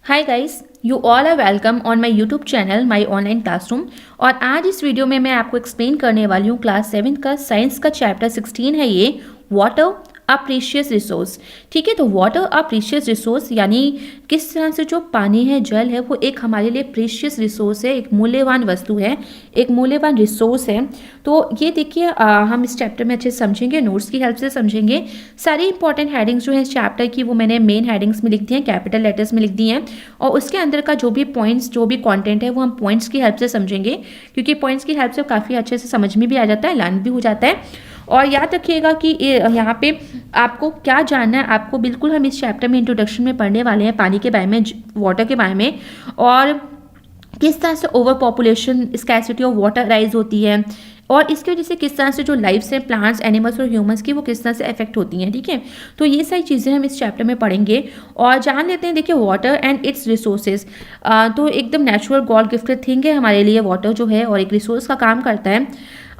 Hi guys, you all are welcome on my YouTube channel my online classroom. और आज इस video में मैं आपको एक्सप्लेन करने वाली हूँ क्लास 7 का साइंस का चैप्टर 16 है ये वाटर अ प्रीशियस रिसोर्स। ठीक है, तो वाटर अ प्रीशियस रिसोर्स यानी किस तरह से जो पानी है, जल है, वो एक हमारे लिए प्रीशियस रिसोर्स है, एक मूल्यवान वस्तु है, एक मूल्यवान रिसोर्स है। तो ये देखिए हम इस चैप्टर में अच्छे से समझेंगे, नोट्स की हेल्प से समझेंगे। सारी इंपॉर्टेंट हेडिंग्स जो है इस चैप्टर की वो मैंने मेन हेडिंग्स में लिख दी हैं, कैपिटल लेटर्स में लिख दी हैं। और उसके अंदर का जो भी पॉइंट्स, जो भी कंटेंट है वो हम पॉइंट्स की हेल्प से समझेंगे, क्योंकि पॉइंट्स की हेल्प से काफ़ी अच्छे से समझ में भी आ जाता है, लर्न भी हो जाता है। और याद रखिएगा कि यहाँ पे आपको क्या जानना है, आपको बिल्कुल हम इस चैप्टर में इंट्रोडक्शन में पढ़ने वाले हैं पानी के बारे में, वाटर के बारे में, और किस तरह से over population, scarcity of water rise होती है, और इसकी वजह से किस तरह से जो लाइफ है, प्लांट्स, एनिमल्स और ह्यूमंस की, वो किस तरह से अफेक्ट होती हैं। ठीक है, तो ये सारी चीज़ें हम इस चैप्टर में पढ़ेंगे और जान लेते हैं। देखिए, वाटर एंड इट्स रिसोर्सेज, तो एकदम नेचुरल गॉड गिफ्टेड थिंग है हमारे लिए वाटर जो है, और एक रिसोर्स का काम करता है।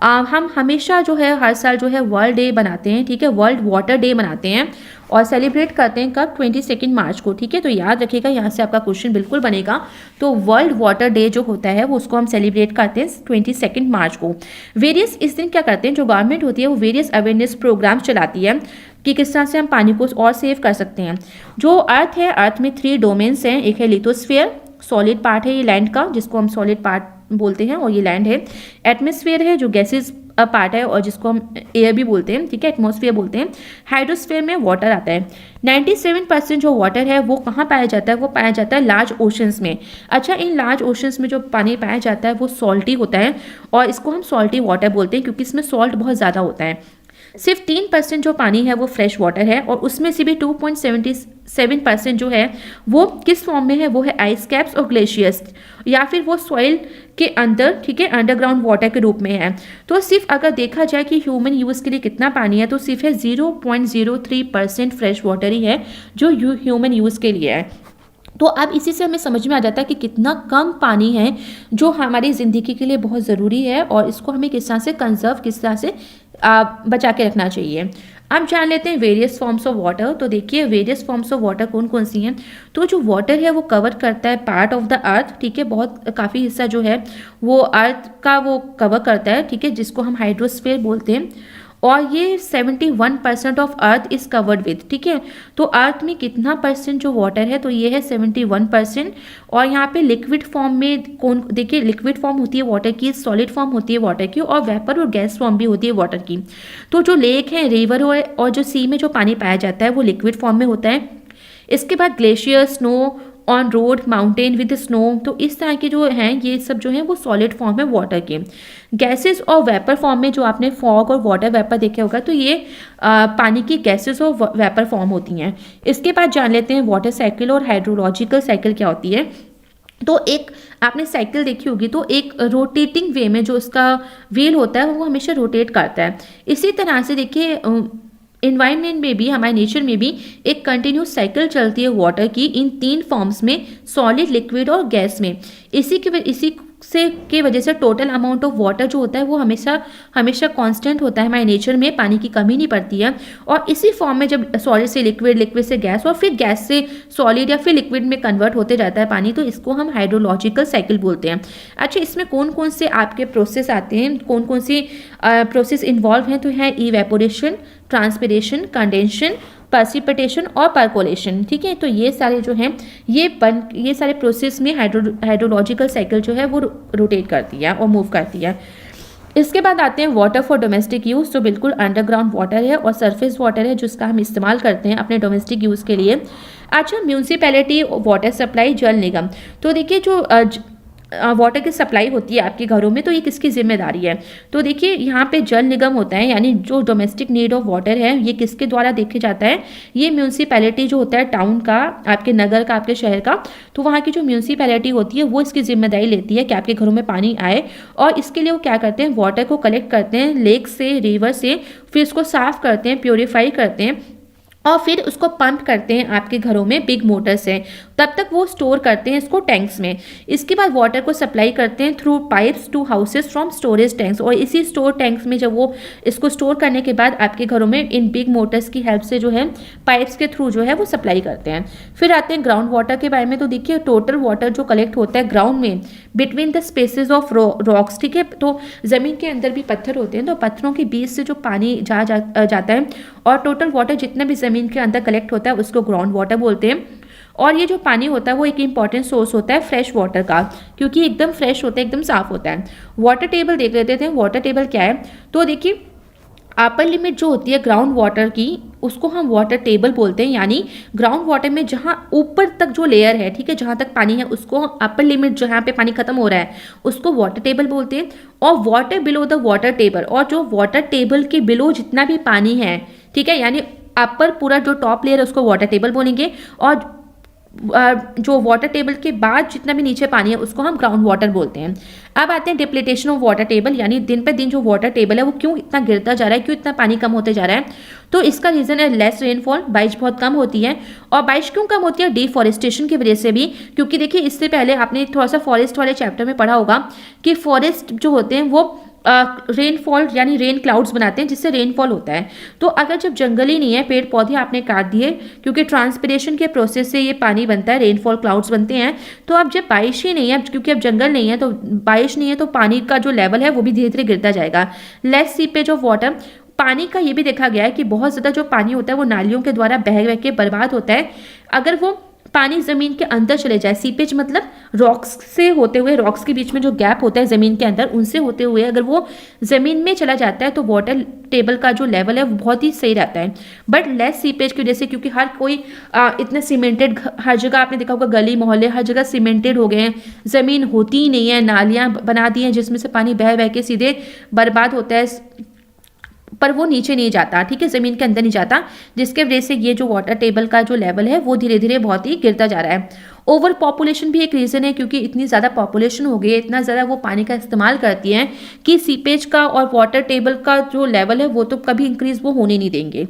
हम हमेशा जो है हर साल जो है वर्ल्ड डे बनाते हैं, ठीक है, वर्ल्ड वाटर डे मनाते हैं और सेलिब्रेट करते हैं कब, 22 मार्च को। ठीक है, तो याद रखिएगा, यहाँ से आपका क्वेश्चन बिल्कुल बनेगा। तो वर्ल्ड वाटर डे जो होता है वो उसको हम सेलिब्रेट करते हैं 22 मार्च को। वेरियस इस दिन क्या करते हैं, जो गवर्नमेंट होती है वो वेरियस अवेयरनेस प्रोग्राम चलाती है कि किस तरह से हम पानी को और सेव कर सकते हैं। जो अर्थ है, अर्थ में 3 डोमेन्स हैं। एक है लिथोस्फीयर, सॉलिड पार्ट है ये लैंड का, जिसको हम सॉलिड पार्ट बोलते हैं, और ये लैंड है। एटमॉस्फेयर है जो गैसेस पार्ट है और जिसको हम एयर भी बोलते हैं, ठीक है, एटमॉस्फेयर बोलते हैं। हाइड्रोस्फीयर में वाटर आता है। 97% जो वाटर है वो कहाँ पाया जाता है, वो पाया जाता है लार्ज ओशंस में। अच्छा, इन लार्ज ओशंस में जो पानी पाया जाता है वो सॉल्टी होता है और इसको हम सॉल्टी वाटर बोलते हैं, क्योंकि इसमें सॉल्ट बहुत ज़्यादा होता है। सिर्फ 3% जो पानी है वो फ्रेश वाटर है, और उसमें से भी 2.77% जो है वो किस फॉर्म में है, वो है आइस कैप्स और ग्लेशियर्स, या फिर वो सॉइल के अंदर, ठीक है, अंडरग्राउंड वाटर के रूप में है। तो सिर्फ अगर देखा जाए कि ह्यूमन यूज़ के लिए कितना पानी है, तो सिर्फ है 0.03% फ्रेश वाटर ही है जो ह्यूमन यूज़ के लिए है। तो अब इसी से हमें समझ में आ जाता है कि कितना कम पानी है जो हमारी ज़िंदगी के लिए बहुत ज़रूरी है, और इसको हमें किस तरह से कंजर्व, किस तरह से बचा के रखना चाहिए। अब जान लेते हैं वेरियस फॉर्म्स ऑफ वाटर। तो देखिए, वेरियस फॉर्म्स ऑफ वाटर कौन कौन सी हैं। तो जो वाटर है वो कवर करता है पार्ट ऑफ द अर्थ, ठीक है, बहुत काफ़ी हिस्सा जो है वो अर्थ का वो कवर करता है, ठीक है, जिसको हम हाइड्रोस्फीयर बोलते हैं। और ये 71% of earth is covered with, ठीक है। तो अर्थ में कितना परसेंट जो वाटर है, तो ये है 71%। और यहाँ पे लिक्विड फॉर्म में कौन, देखिए, लिक्विड फॉर्म होती है वाटर की, सॉलिड फॉर्म होती है वाटर की, और वेपर और गैस फॉर्म भी होती है वाटर की। तो जो लेक है, रिवर और जो सी में जो पानी पाया जाता है वो लिक्विड फॉर्म में होता है। इसके बाद glacier, snow on road, mountain with snow, तो इस तरह के जो हैं ये सब जो हैं वो सॉलिड फॉर्म है वाटर के। गैसेस और वेपर फॉर्म में जो आपने फॉग और वाटर वेपर देखे होगा, तो ये पानी की गैसेस और वेपर फॉर्म होती हैं। इसके बाद जान लेते हैं वाटर साइकिल और हाइड्रोलॉजिकल साइकिल क्या होती है। तो एक आपने साइकिल देखी होगी, तो एक रोटेटिंग वे में जो उसका व्हील होता है वो हमेशा रोटेट करता है। इसी तरह से देखिए, इन्वायरमेंट में भी, हमारे नेचर में भी एक कंटिन्यूस साइकिल चलती है वाटर की, इन 3 फॉर्म्स में, सॉलिड, लिक्विड और गैस में। इसी की वजह से टोटल अमाउंट ऑफ वाटर जो होता है वो हमेशा हमेशा कांस्टेंट होता है हमारे नेचर में, पानी की कमी नहीं पड़ती है। और इसी फॉर्म में जब सॉलिड से लिक्विड, लिक्विड से गैस और फिर गैस से सॉलिड या फिर लिक्विड में कन्वर्ट होते जाता है पानी, तो इसको हम हाइड्रोलॉजिकल साइकिल बोलते हैं। अच्छा, इसमें कौन कौन से आपके प्रोसेस आते हैं, कौन कौन सी प्रोसेस इन्वॉल्व हैं, तो है इवेपोरेशन, ट्रांसपिरेशन, कंडेंशन, प्रेसिपिटेशन और परकोलेशन, ठीक है। तो ये सारे जो हैं ये सारे प्रोसेस में हाइड्रोलॉजिकल साइकिल जो है वो रोटेट करती है और मूव करती है। इसके बाद आते हैं वाटर फॉर डोमेस्टिक यूज़, जो बिल्कुल अंडरग्राउंड वाटर है और सरफेस वाटर है जिसका हम इस्तेमाल करते हैं अपने डोमेस्टिक यूज़ के लिए। अच्छा, म्यूनसिपैलिटी वाटर सप्लाई, जल निगम, तो देखिए जो वाटर की सप्लाई होती है आपके घरों में, तो ये किसकी जिम्मेदारी है। तो देखिए, यहाँ पे जल निगम होता है, यानी जो डोमेस्टिक नीड ऑफ वाटर है ये किसके द्वारा देखा जाता है, ये म्यूनसिपैलिटी जो होता है टाउन का, आपके नगर का, आपके शहर का, तो वहाँ की जो म्यूनसिपैलिटी होती है वो इसकी जिम्मेदारी लेती है कि आपके घरों में पानी आए। और इसके लिए वो क्या करते हैं, वाटर को कलेक्ट करते हैं लेक से, रिवर से, फिर इसको साफ करते हैं, प्योरीफाई करते हैं, और फिर उसको पंप करते हैं आपके घरों में बिग मोटर से। तब तक वो स्टोर करते हैं इसको टैंक्स में। इसके बाद वाटर को सप्लाई करते हैं through pipes to houses from storage tanks, और इसी स्टोर टैंक्स में जब वो इसको स्टोर करने के बाद आपके घरों में इन बिग मोटर्स की हेल्प से जो है पाइप्स के थ्रू जो है वो सप्लाई करते हैं। फिर आते हैं ग्राउंड वाटर के बारे में। तो देखिए टोटल वाटर जो कलेक्ट होता है ग्राउंड में between the spaces of rocks, ठीक है, तो ज़मीन के अंदर भी पत्थर होते हैं, तो पत्थरों के बीच से जो पानी जाता है और टोटल वाटर जितना भी ज़मीन के अंदर कलेक्ट होता है उसको ग्राउंड वाटर बोलते हैं। और ये जो पानी होता है वो एक इंपॉर्टेंट सोर्स होता है फ्रेश वाटर का, क्योंकि एकदम फ्रेश होता है, एकदम साफ होता है। वाटर टेबल देख लेते थे, वाटर टेबल क्या है। तो देखिए अपर लिमिट जो होती है ग्राउंड वाटर की उसको हम वाटर टेबल बोलते हैं, यानी ग्राउंड वाटर में जहाँ ऊपर तक जो लेयर है, ठीक है, जहाँ तक पानी है उसको अपर लिमिट जहाँ पे पानी खत्म हो रहा है उसको वाटर टेबल बोलते हैं। और water below the water table, और जो वाटर टेबल के बिलो जितना भी पानी है, ठीक है, यानी अपर पूरा जो टॉप लेयर है उसको वाटर टेबल बोलेंगे, और जो वाटर टेबल के बाद जितना भी नीचे पानी है उसको हम ग्राउंड वाटर बोलते हैं। अब आते हैं डिप्लीटेशन ऑफ वाटर टेबल, यानी दिन पे दिन जो वाटर टेबल है वो क्यों इतना गिरता जा रहा है, क्यों इतना पानी कम होते जा रहा है। तो इसका रीज़न है लेस रेनफॉल, बारिश बहुत कम होती है। और बारिश क्यों कम होती है, डिफॉरेस्टेशन की वजह से भी, क्योंकि देखिए इससे पहले आपने थोड़ा सा फॉरेस्ट वाले चैप्टर में पढ़ा होगा कि फॉरेस्ट जो होते हैं वो रेनफॉल यानी रेन क्लाउड्स बनाते हैं जिससे रेनफॉल होता है। तो अगर जब जंगल ही नहीं है, पेड़ पौधे आपने काट दिए, क्योंकि ट्रांसपिरेशन के प्रोसेस से ये पानी बनता है, रेनफॉल क्लाउड्स बनते हैं। तो अब जब बारिश ही नहीं है, क्योंकि अब जंगल नहीं है, तो बारिश नहीं है, तो पानी का जो लेवल है वो भी धीरे धीरे गिरता जाएगा। लेस सीपेज ऑफ वाटर, पानी का ये भी देखा गया है कि बहुत ज़्यादा जो पानी होता है वो नालियों के द्वारा बह बह के बर्बाद होता है। अगर वो पानी ज़मीन के अंदर चले जाए, सीपेज मतलब रॉक्स से होते हुए, रॉक्स के बीच में जो गैप होता है ज़मीन के अंदर उनसे होते हुए अगर वो ज़मीन में चला जाता है तो वाटर टेबल का जो लेवल है वो बहुत ही सही रहता है। बट लेस सीपेज की वजह से, क्योंकि हर कोई इतना सीमेंटेड, हर जगह आपने देखा होगा गली मोहल्ले हर जगह सीमेंटेड हो गए हैं, ज़मीन होती ही नहीं है, नालियाँ बना दी हैं जिसमें से पानी बह बह के सीधे बर्बाद होता है, पर वो नीचे नहीं जाता, ठीक है, ज़मीन के अंदर नहीं जाता, जिसके वजह से ये जो वाटर टेबल का जो लेवल है वो धीरे धीरे बहुत ही गिरता जा रहा है। ओवर पॉपुलेशन भी एक रीज़न है, क्योंकि इतनी ज़्यादा पॉपुलेशन हो गई है, इतना ज़्यादा वो पानी का इस्तेमाल करती हैं कि सीपेज का और वाटर टेबल का जो लेवल है वो तो कभी इंक्रीज वो होने नहीं देंगे।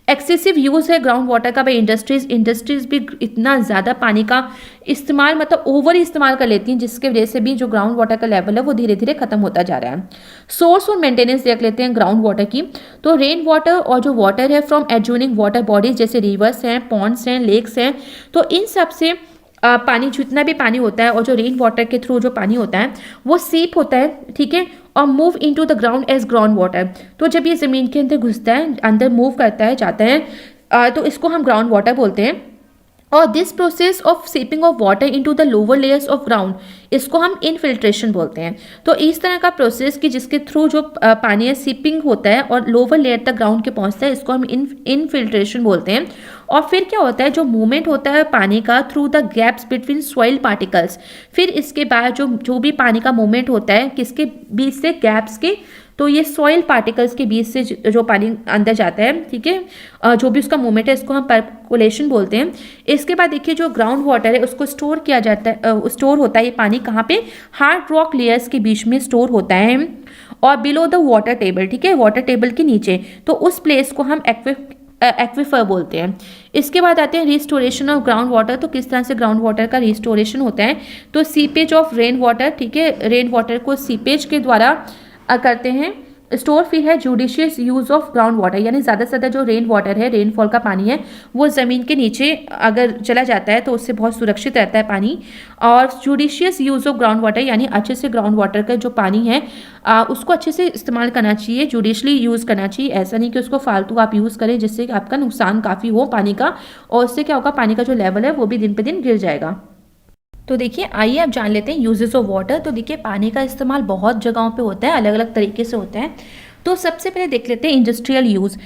एक्सेसिव यूज़ है ग्राउंड वाटर का बाई इंडस्ट्रीज भी इतना ज़्यादा पानी का इस्तेमाल, मतलब ओवर इस्तेमाल कर लेती हैं, जिसके वजह से भी जो ग्राउंड वाटर का लेवल है वो धीरे धीरे खत्म होता जा रहा है। सोर्स और मेंटेनेंस देख लेते हैं ग्राउंड वाटर की। तो रेन वाटर और जो वाटर है फ्रॉम एडजॉइनिंग वाटर बॉडीज जैसे रिवर्स हैं, पॉन्ड्स हैं, लेक्स हैं, तो इन सब से पानी जितना भी पानी होता है और जो रेन वाटर के थ्रू जो पानी होता है वो सीप होता है, ठीक है, और move into the ground as ground water. तो जब ये ज़मीन के अंदर घुसता है, अंदर मूव करता है, जाता है, तो इसको हम ग्राउंड वाटर बोलते हैं। और this process of seeping of water into the lower layers of ground, इसको हम इनफिल्ट्रेशन बोलते हैं। तो इस तरह का प्रोसेस कि जिसके थ्रू जो पानी है सीपिंग होता है और लोअर लेयर तक ग्राउंड के पहुंचता है, इसको हम इनफिल्ट्रेशन बोलते हैं। और फिर क्या होता है, जो मूवमेंट होता है पानी का through the gaps between soil particles, फिर इसके बाद जो भी पानी का मूवमेंट होता है किसके बीच से, गैप्स के, तो ये सॉइल पार्टिकल्स के बीच से जो पानी अंदर जाता है, ठीक है, जो भी उसका मूवमेंट है इसको हम परकोलेशन बोलते हैं। इसके बाद देखिए जो ग्राउंड वाटर है उसको स्टोर किया जाता है, स्टोर होता है ये पानी कहाँ पे, हार्ड रॉक लेयर्स के बीच में स्टोर होता है और बिलो द वाटर टेबल, ठीक है, वाटर टेबल के नीचे, तो उस प्लेस को हम एक्विफर बोलते हैं। इसके बाद आते हैं रिस्टोरेशन ऑफ ग्राउंड वाटर। तो किस तरह से ग्राउंड वाटर का रिस्टोरेशन होता है, तो सीपेज ऑफ रेन वाटर, ठीक है, रेन वाटर को सीपेज के द्वारा करते हैं स्टोर। फिर है judicious use of ground water, यानी ज़्यादा से ज़्यादा जो रेन वाटर है, रेनफॉल का पानी है, वो ज़मीन के नीचे अगर चला जाता है तो उससे बहुत सुरक्षित रहता है पानी। और judicious use of ground water, यानी अच्छे से ग्राउंड वाटर का जो पानी है उसको अच्छे से इस्तेमाल करना चाहिए, जुडिशली यूज़ करना चाहिए। ऐसा नहीं कि उसको फालतू आप यूज़ करें जिससे कि आपका नुकसान काफ़ी हो पानी का, और उससे क्या होगा, पानी का जो लेवल है वो भी दिन पे दिन गिर जाएगा। तो देखिए आइए अब जान लेते हैं यूजेस ऑफ वाटर। तो देखिए पानी का इस्तेमाल बहुत जगहों पे होता है, अलग अलग तरीके से होता है। तो सबसे पहले देख लेते हैं इंडस्ट्रियल यूज़।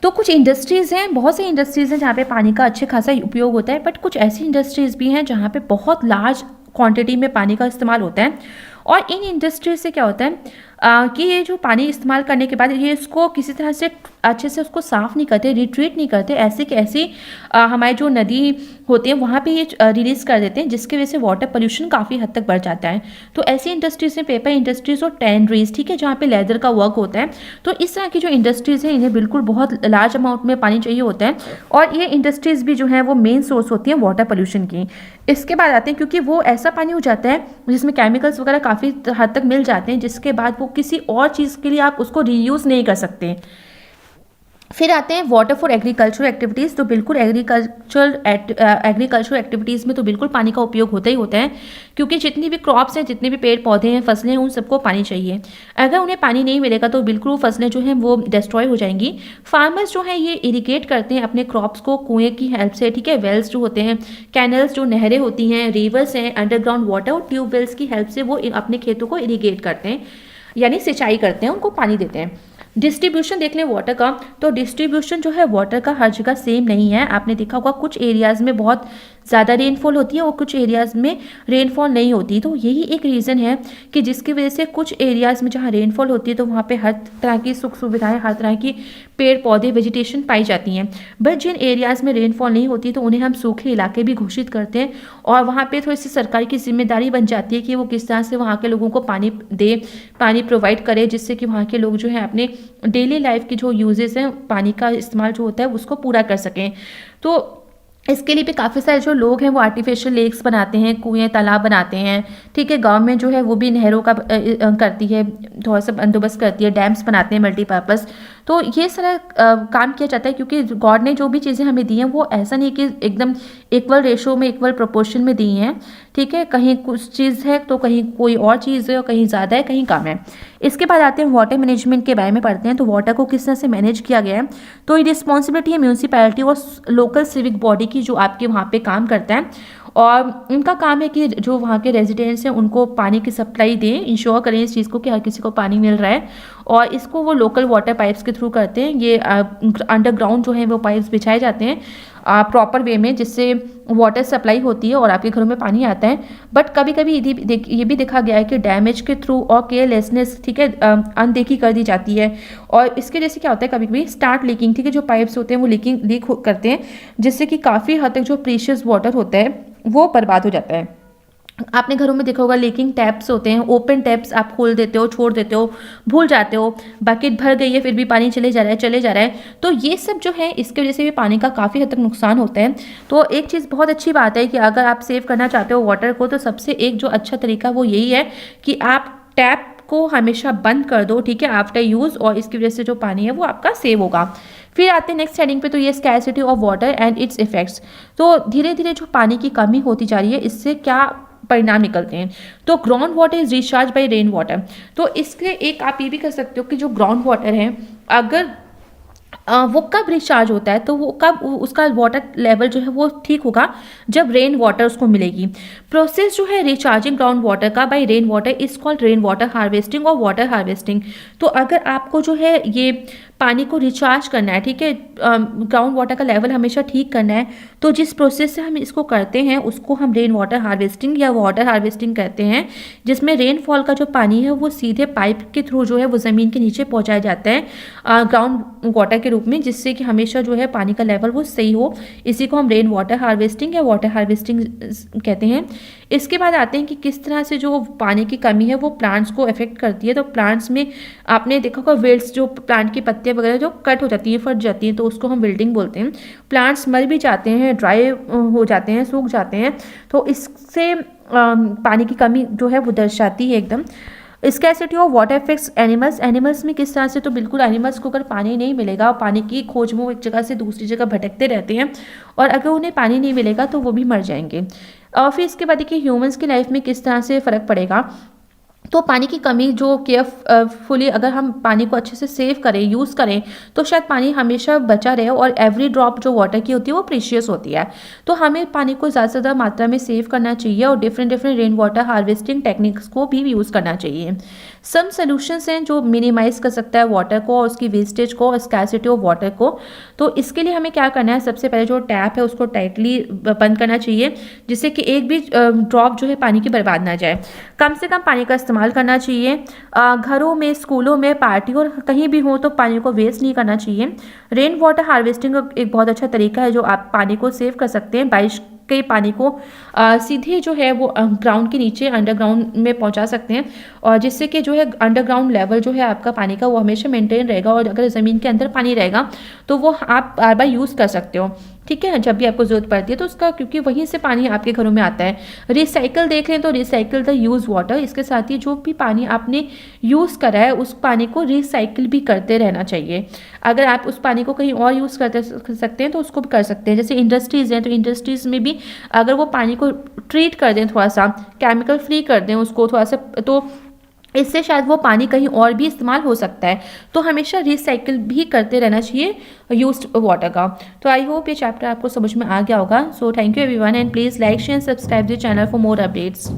तो कुछ इंडस्ट्रीज़ हैं, बहुत सी इंडस्ट्रीज़ हैं जहाँ पे पानी का अच्छे खासा उपयोग होता है, बट कुछ ऐसी इंडस्ट्रीज़ भी हैं जहाँ पे बहुत लार्ज क्वांटिटी में पानी का इस्तेमाल होता है। और इन इंडस्ट्रीज से क्या होता है, कि ये जो पानी इस्तेमाल करने के बाद ये इसको किसी तरह से अच्छे से उसको साफ़ नहीं करते, रिट्रीट नहीं करते, ऐसे कि ऐसे हमारी जो नदी होती है वहाँ पे ये रिलीज़ कर देते हैं, जिसकी वजह से वाटर पोल्यूशन काफ़ी हद तक बढ़ जाता है। तो ऐसी इंडस्ट्रीज़ में पेपर इंडस्ट्रीज़ और टैनरीज, ठीक है, जहाँ पे लेदर का वर्क होता है, तो इस तरह की जो इंडस्ट्रीज़ हैं इन्हें बिल्कुल बहुत लार्ज अमाउंट में पानी चाहिए होता है, और ये इंडस्ट्रीज़ भी जो हैं वो मेन सोर्स होती हैं वाटर पोल्यूशन की। इसके बाद आते हैं, क्योंकि वो ऐसा पानी हो जाता है जिसमें केमिकल्स वगैरह काफ़ी हद तक मिल जाते हैं, जिसके बाद वो किसी और चीज़ के लिए आप उसको रीयूज़ नहीं कर सकते। फिर आते हैं वाटर फॉर एग्रीकल्चरल एक्टिविटीज़। तो बिल्कुल एग्रीकल्चरल एक्टिविटीज़ में तो बिल्कुल पानी का उपयोग होता ही होता है, क्योंकि जितनी भी क्रॉप्स हैं, जितने भी पेड़ पौधे हैं, फसलें हैं, उन सबको पानी चाहिए। अगर उन्हें पानी नहीं मिलेगा तो बिल्कुल वो फसलें जो हैं वो डिस्ट्रॉय हो जाएंगी। फार्मर्स जो हैं ये इरिगेट करते हैं अपने क्रॉप्स को कुएँ की हेल्प से, ठीक है, वेल्स जो होते हैं, कैनल्स जो नहरें होती हैं, रिवर्स हैं, अंडरग्राउंड वाटर और ट्यूबवेल्स की हेल्प से वो अपने खेतों को इरिगेट करते हैं, यानी सिंचाई करते हैं, उनको पानी देते हैं। डिस्ट्रीब्यूशन देख लें वाटर का, तो डिस्ट्रीब्यूशन जो है वाटर का हर जगह सेम नहीं है। आपने देखा होगा कुछ एरियाज़ में बहुत ज़्यादा रेनफॉल होती है और कुछ एरियाज़ में रेनफॉल नहीं होती। तो यही एक रीज़न है कि जिसकी वजह से कुछ एरियाज़ में जहाँ रेनफॉल होती है तो वहाँ पे हर तरह की सुख सुविधाएं, हर तरह की पेड़ पौधे, वेजिटेशन पाई जाती हैं। बट जिन एरियाज़ में रेनफॉल नहीं होती तो उन्हें हम सूखे इलाके भी घोषित करते हैं, और वहाँ पर थोड़ी सी सरकार की जिम्मेदारी बन जाती है कि वो किस तरह से वहाँ के लोगों को पानी दे, पानी प्रोवाइड करे, जिससे कि वहाँ के लोग जो है अपने डेली लाइफ की जो यूजेस हैं, पानी का इस्तेमाल जो होता है उसको पूरा कर सकें। तो इसके लिए भी काफ़ी सारे जो लोग हैं वो आर्टिफिशियल लेक्स बनाते हैं, कुएं तालाब बनाते हैं, ठीक है। गवर्नमेंट जो है वो भी नहरों का करती है, थोड़ा सा बंदोबस्त करती है, डैम्स बनाते हैं मल्टीपर्पज़। तो ये सारा काम किया जाता है, क्योंकि गॉड ने जो भी चीज़ें हमें दी हैं वो ऐसा नहीं कि एकदम इक्वल रेशो में, इक्वल प्रोपोर्शन में दी हैं, ठीक है। कहीं कुछ चीज़ है तो कहीं कोई और चीज़ है, और कहीं ज़्यादा है, कहीं कम है। इसके बाद आते हैं वाटर मैनेजमेंट के बारे में पढ़ते हैं। तो वाटर को किस तरह से मैनेज किया गया है, तो ये रिस्पॉन्सिबिलिटी है म्यूनसिपैलिटी और लोकल सिविक बॉडी की, जो आपके वहाँ पे काम करता है, और उनका काम है कि जो वहाँ के रेजिडेंट्स हैं उनको पानी की सप्लाई दें, इंश्योर करें इस चीज़ को कि हर किसी को पानी मिल रहा है, और इसको वो लोकल वाटर पाइप्स के थ्रू करते हैं। ये अंडरग्राउंड जो है वो पाइप्स बिछाए जाते हैं प्रॉपर वे में, जिससे वाटर सप्लाई होती है और आपके घरों में पानी आता है। बट कभी कभी ये भी देखा गया है कि डैमेज के थ्रू और केयरलेसनेस, ठीक है, अनदेखी कर दी जाती है, और इसके जैसे क्या होता है, कभी कभी स्टार्ट लीकिंग, ठीक है, जो पाइप्स होते हैं वो लीक करते हैं, जिससे कि काफ़ी हद तक जो प्रीशियस वाटर होता है वो बर्बाद हो जाता है। आपने घरों में देखा होगा लीकिंग टैप्स होते हैं, ओपन टैप्स आप खोल देते हो, छोड़ देते हो, भूल जाते हो, बकेट भर गई है फिर भी पानी चले जा रहा है। तो ये सब जो है इसकी वजह से भी पानी का काफ़ी हद तक नुकसान होता है। तो एक चीज़ बहुत अच्छी बात है कि अगर आप सेव करना चाहते हो वाटर को, तो सबसे एक जो अच्छा तरीका वो यही है कि आप टैप को हमेशा बंद कर दो, ठीक है, आफ्टर यूज़, और इसकी वजह से जो पानी है वो आपका सेव होगा। फिर आते हैं नेक्स्ट हेडिंग पे, तो ये scarcity of water and it's effects. तो धीरे धीरे जो पानी की कमी होती जा रही है, इससे क्या परिणाम निकलते हैं। तो ground water is recharge by rain water. तो इसके एक आप ये भी कर सकते हो कि जो ग्राउंड वाटर है, अगर वो कब रिचार्ज होता है, तो वो कब उसका वाटर लेवल जो है वो ठीक होगा, जब रेन वाटर उसको मिलेगी। प्रोसेस जो है रिचार्जिंग ग्राउंड वाटर का by rain water is called rain water harvesting और वाटर हार्वेस्टिंग। तो अगर आपको जो है ये पानी को रिचार्ज करना है, ठीक है, ग्राउंड वाटर का लेवल हमेशा ठीक करना है, तो जिस प्रोसेस से हम इसको करते हैं उसको हम रेन वाटर हार्वेस्टिंग या वाटर हार्वेस्टिंग कहते हैं, जिसमें रेनफॉल का जो पानी है वो सीधे पाइप के थ्रू जो है वो ज़मीन के नीचे पहुंचाया जाता है ग्राउंड वाटर के रूप में, जिससे कि हमेशा जो है पानी का लेवल वो सही हो। इसी को हम रेन वाटर हार्वेस्टिंग या वाटर हार्वेस्टिंग कहते हैं। इसके बाद आते हैं कि किस तरह से जो पानी की कमी है वो प्लांट्स को अफेक्ट करती है। तो प्लांट्स में आपने देखा होगा विल्ट्स, जो प्लांट की पत्तियां वगैरह जो कट हो जाती हैं, फट जाती हैं, तो उसको हम विल्टिंग बोलते हैं। प्लांट्स मर भी जाते हैं, ड्राई हो जाते हैं, सूख जाते हैं, तो इससे पानी की कमी जो है वो दर्शाती है एकदम। Scarcity of water effects animals में किस तरह से, तो बिल्कुल एनिमल्स को अगर पानी नहीं मिलेगा, पानी की खोज में वो एक जगह से दूसरी जगह भटकते रहते हैं, और अगर उन्हें पानी नहीं मिलेगा तो वो भी मर जाएंगे। और फिर इसके बाद देखिए ह्यूमंस की लाइफ में किस तरह से फ़र्क पड़ेगा। तो पानी की कमी जो केयरफुली अगर हम पानी को अच्छे से सेव करें, यूज़ करें, तो शायद पानी हमेशा बचा रहे, और एवरी ड्रॉप जो वाटर की होती है वो प्रीशियस होती है। तो हमें पानी को ज़्यादा से ज़्यादा मात्रा में सेव करना चाहिए, और different rain water harvesting techniques को भी यूज़ करना चाहिए। सम सॉल्यूशंस हैं जो मिनिमाइज कर सकता है वाटर को और उसकी वेस्टेज को और स्कैसिटी ऑफ वाटर को। तो इसके लिए हमें क्या करना है, सबसे पहले जो टैप है उसको टाइटली बंद करना चाहिए, जिससे कि एक भी ड्रॉप जो है पानी की बर्बाद ना जाए। कम से कम पानी का इस्तेमाल करना चाहिए। घरों में, स्कूलों में, पार्टी और कहीं भी हो तो पानी को वेस्ट नहीं करना चाहिए। रेन वाटर हार्वेस्टिंग एक बहुत अच्छा तरीका है जो आप पानी को सेव कर सकते हैं। बारिश के पानी को सीधे जो है वो ग्राउंड के नीचे अंडरग्राउंड में पहुंचा सकते हैं, और जिससे कि जो है अंडरग्राउंड लेवल जो है आपका पानी का वो हमेशा मेंटेन रहेगा, और अगर ज़मीन के अंदर पानी रहेगा तो वो आप बार बार यूज़ कर सकते हो, ठीक है, जब भी आपको ज़रूरत पड़ती है तो उसका, क्योंकि वहीं से पानी आपके घरों में आता है। रिसाइकिल देख लें तो रिसाइकिल द यूज़ वाटर, इसके साथ ही जो भी पानी आपने यूज़ करा है उस पानी को रिसाइकिल भी करते रहना चाहिए। अगर आप उस पानी को कहीं और यूज़ कर सकते हैं तो उसको भी कर सकते हैं। जैसे इंडस्ट्रीज़ हैं तो इंडस्ट्रीज़ में भी अगर वो पानी को ट्रीट कर दें, थोड़ा सा केमिकल फ्री कर दें उसको थोड़ा सा, तो इससे शायद वो पानी कहीं और भी इस्तेमाल हो सकता है। तो हमेशा रिसाइकिल भी करते रहना चाहिए यूज्ड वाटर का। तो आई होप ये चैप्टर आपको समझ में आ गया होगा। So thank you everyone and please like share subscribe the channel for more updates.